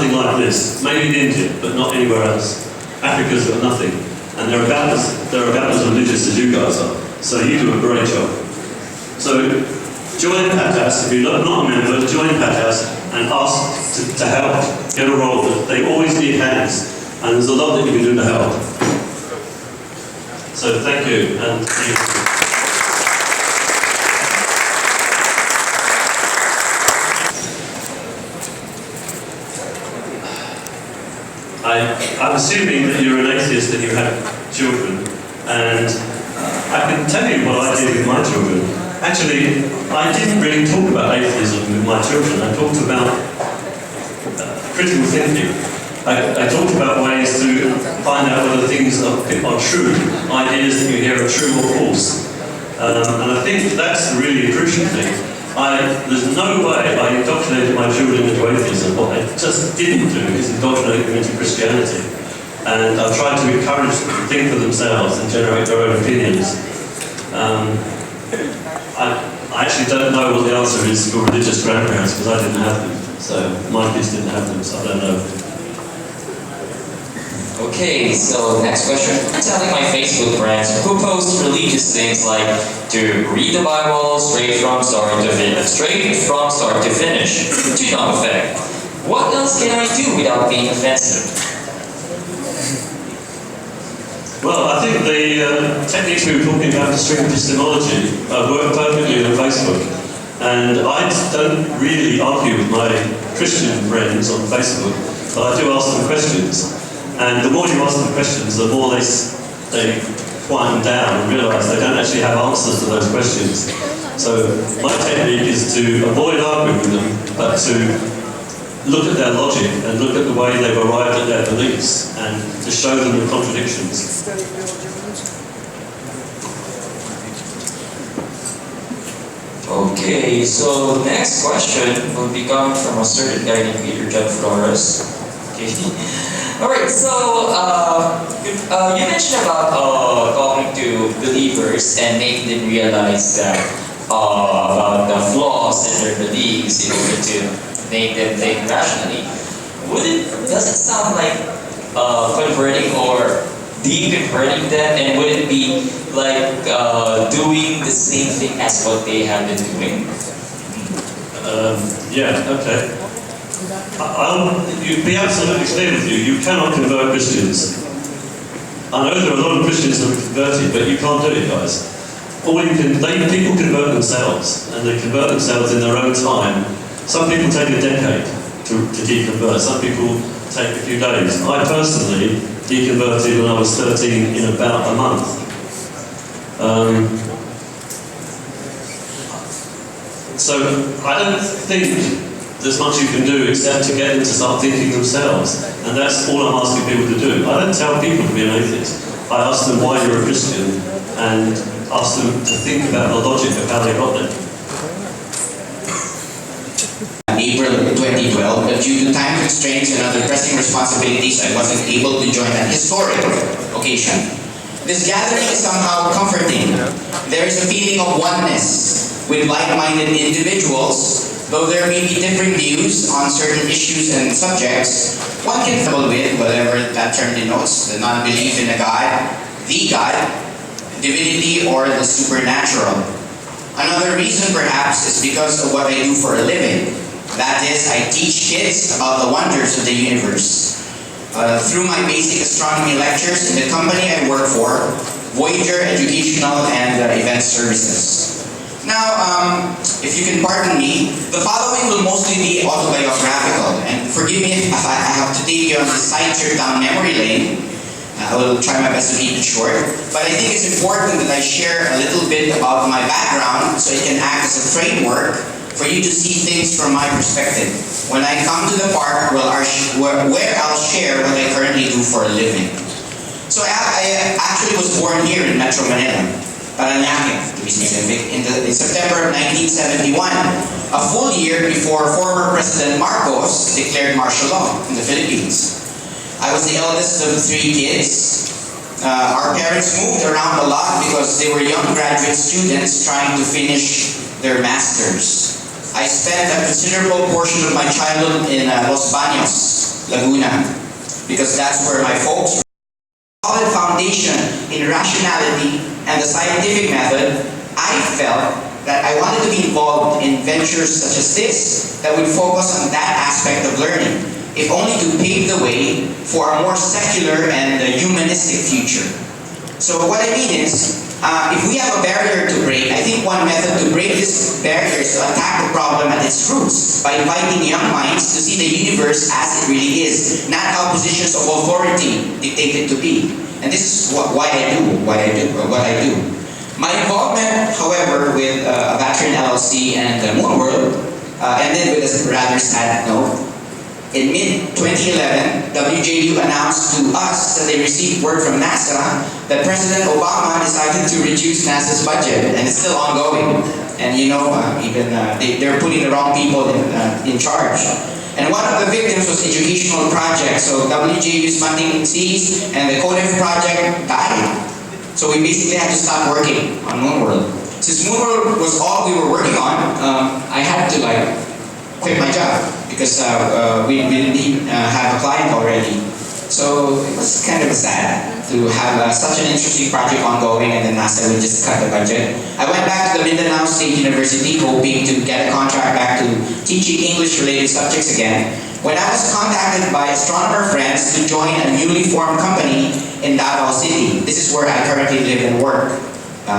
nothing like this. Maybe in India, but not anywhere else. Africa's got nothing. And they're about as religious as you guys are. So you do a great job. So join PATAS. If you're not a member, join PATAS and ask to help get a role. They always need hands. And there's a lot that you can do to help. So thank you. And I'm assuming that you're an atheist and you have children, and I can tell you what I did with my children. Actually, I didn't really talk about atheism with my children. I talked about critical thinking. I talked about ways to find out whether things are true, ideas that you hear are true or false. And I think that's really a crucial thing. There's no way I indoctrinated my children into atheism. What I just didn't do is indoctrinate them into Christianity. And I tried to encourage them to think for themselves and generate their own opinions. I actually don't know what the answer is for religious grandparents because I didn't have them. So my kids didn't have them, so I don't know. Okay, so next question. I'm telling my Facebook friends who post religious things like to read the Bible straight from start to finish, to no effect. What else can I do without being offensive? Well, I think the techniques we were talking about, the string epistemology, work perfectly on Facebook. And I don't really argue with my Christian friends on Facebook, but I do ask them questions. And the more you ask them questions, the more they quieten down and realise they don't actually have answers to those questions. So my technique is to avoid arguing with them, but to look at their logic and look at the way they've arrived at their beliefs and to show them the contradictions. Okay, so next question will be coming from a certain guy named Peter John Flores. Okay. Alright, so you mentioned about talking to believers and making them realize that about the flaws in their beliefs in order to make them think rationally. Does it sound like converting or deconverting them, and would it be like doing the same thing as what they have been doing? Yeah, okay. You'd be absolutely clear with you, you cannot convert Christians. I know there are a lot of Christians that are converted, but you can't do it, guys. People convert themselves, and they convert themselves in their own time. Some people take a decade to deconvert, some people take a few days. I personally deconverted when I was 13 in about a month. So I don't think there's much you can do except to get them to start thinking themselves. And that's all I'm asking people to do. I don't tell people to be an atheist. I ask them why you're a Christian and ask them to think about the logic of how they got there. April 2012, but due to time constraints and other pressing responsibilities, I wasn't able to join that historic occasion. This gathering is somehow comforting. There is a feeling of oneness with like-minded individuals. Though there may be different views on certain issues and subjects, one can travel with whatever that term denotes, the non-belief in a God, the God, divinity, or the supernatural. Another reason perhaps is because of what I do for a living. That is, I teach kids about the wonders of the universe. Through my basic astronomy lectures in the company I work for, Voyager Educational and Event Services. Now, if you can pardon me, the following will mostly be autobiographical, and forgive me if I have to take you on this side trip down memory lane. I will try my best to keep it short, but I think it's important that I share a little bit about my background so it can act as a framework for you to see things from my perspective. When I come to the park where I'll share what I currently do for a living. So I actually was born here in Metro Manila. Paranaque, to be specific, in September of 1971, a full year before former President Marcos declared martial law in the Philippines. I was the eldest of 3 kids. Our parents moved around a lot because they were young graduate students trying to finish their masters. I spent a considerable portion of my childhood in Los Baños, Laguna, because that's where my folks solid foundation in rationality and the scientific method. I felt that I wanted to be involved in ventures such as this that would focus on that aspect of learning, if only to pave the way for a more secular and humanistic future. So what I mean is, if we have a barrier to break, I think one method to break this barrier is to attack the problem at its roots by inviting young minds to see the universe as it really is, not how positions of authority dictate it to be. And this is what I do. My involvement, however, with Veteran LLC and Moon World ended with a rather sad note. In mid-2011, WJU announced to us that they received word from NASA that President Obama decided to reduce NASA's budget, and it's still ongoing. And you know, they're putting the wrong people in charge. And one of the victims was educational projects. So WJU's funding ceased, and the CODEF project died. So we basically had to stop working on Moonworld. Since Moonworld was all we were working on, I had to quit my job because we didn't even have a client already. So it was kind of sad to have such an interesting project ongoing and then NASA would just cut the budget. I went back to the Mindanao State University hoping to get a contract back to teaching English-related subjects again, when I was contacted by astronomer friends to join a newly formed company in Davao City. This is where I currently live and work.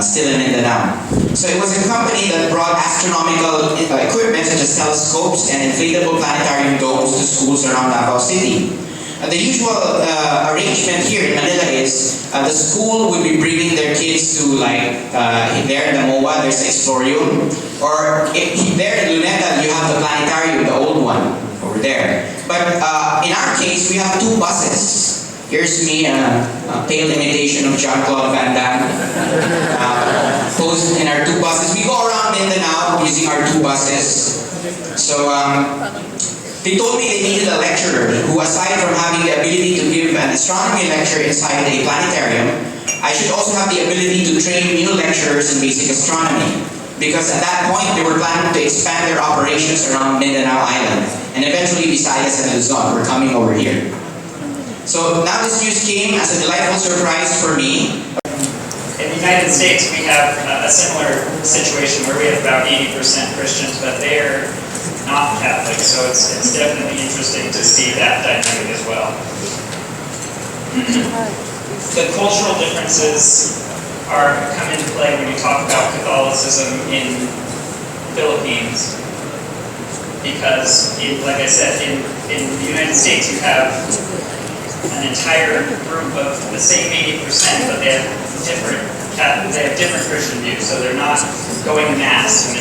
Still in Mindanao. So it was a company that brought astronomical equipment such as telescopes and inflatable planetarium domes to schools around Davao City. The usual arrangement here in Manila is the school would be bringing their kids to there in the MOA, there's the Explorium, or there in Luneta you have the planetarium, the old one over there. But in our case, we have two buses. Here's me, a pale imitation of Jean-Claude Van Damme, posed in our two buses. We go around Mindanao using our two buses. So they told me they needed a lecturer who, aside from having the ability to give an astronomy lecture inside a planetarium, I should also have the ability to train new lecturers in basic astronomy. Because at that point, they were planning to expand their operations around Mindanao Island. And eventually, Visayas and Luzon were coming over here. So now this news came as a delightful surprise for me. In the United States, we have a similar situation where we have about 80% Christians, but they're not Catholic, so it's definitely interesting to see that dynamic as well. The cultural differences come into play when you talk about Catholicism in Philippines, because, like I said, in the United States you have an entire group of the same 80%, but they have different Christian views. So they're not going to mass, and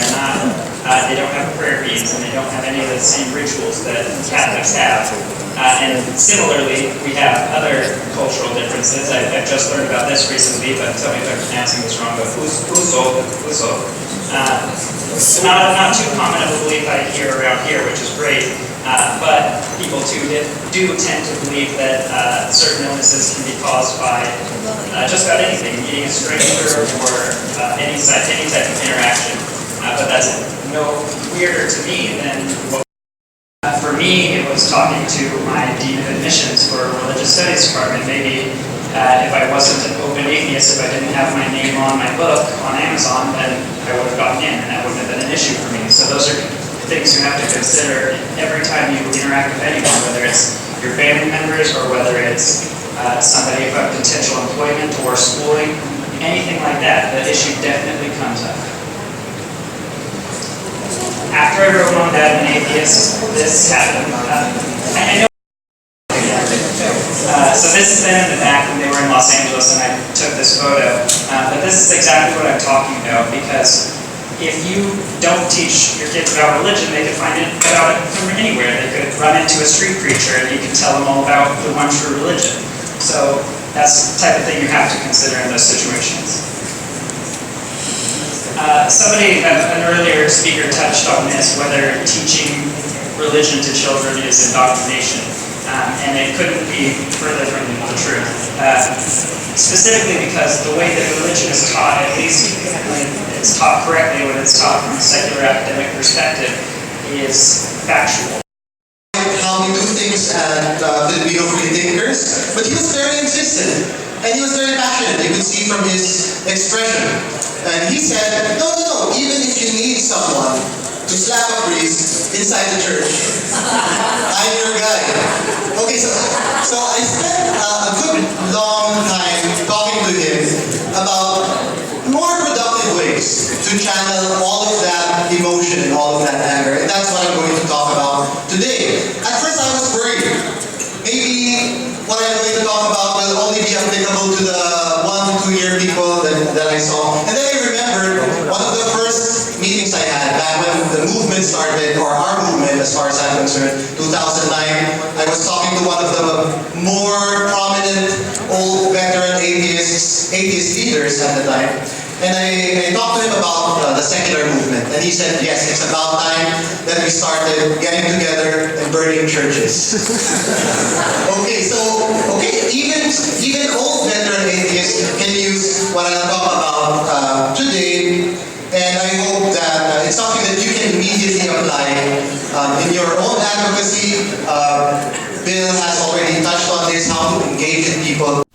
they don't have prayer beads, and they don't have any of the same rituals that Catholics have. And similarly, we have other cultural differences. I've just learned about this recently, but tell me if I'm pronouncing this wrong. But Uso. Not too common of a belief I hear around here, which is great. But people do tend to believe that certain illnesses can be caused by just about anything, meeting a stranger or any type of interaction. But that's no weirder to me than what. For me, it was talking to my dean of admissions for a religious studies department. Maybe if I wasn't an open atheist, if I didn't have my name on my book on Amazon, then I would have gotten in, and that wouldn't have been an issue for me. So those are things you have to consider every time you interact with anyone, whether it's your family members or whether it's somebody about potential employment or schooling, anything like that. The issue definitely comes up. After I wrote Mom, Dad, and Atheist, this happened. I know. So this is them in the back when they were in Los Angeles, and I took this photo. But this is exactly what I'm talking about, because if you don't teach your kids about religion, they could find it about it from anywhere. They could run into a street preacher, and you can tell them all about the one true religion. So that's the type of thing you have to consider in those situations. An earlier speaker touched on this, whether teaching religion to children is indoctrination, and it couldn't be further from the truth. Specifically because the way that religion is taught, at least when it's taught correctly, when it's taught from a secular academic perspective, is factual. How we do things Muslims and Filipino free thinkers, but he was very insistent. And he was very passionate, you could see from his expression. And he said, no, even if you need someone to slap a priest inside the church, I'm your guy. Okay, so I spent a good long time talking to him about more productive ways to channel all of that emotion and all of that anger. And that's what I'm going to talk about today. At first I was worried. Maybe what I'm going to talk about will only be applicable to the 1 to 2 year people that I saw. And then I remembered one of the first meetings I had back when the movement started, or our movement as far as I'm concerned, 2009. I was talking to one of the more prominent old veteran atheist leaders at the time. And I talked to him about the secular movement, and he said, yes, it's about time that we started getting together and burning churches. Even old veteran atheists can use what I'll talk about today, and I hope that it's something that you can immediately apply in your own advocacy. Bill has already touched on this, how to engage with people.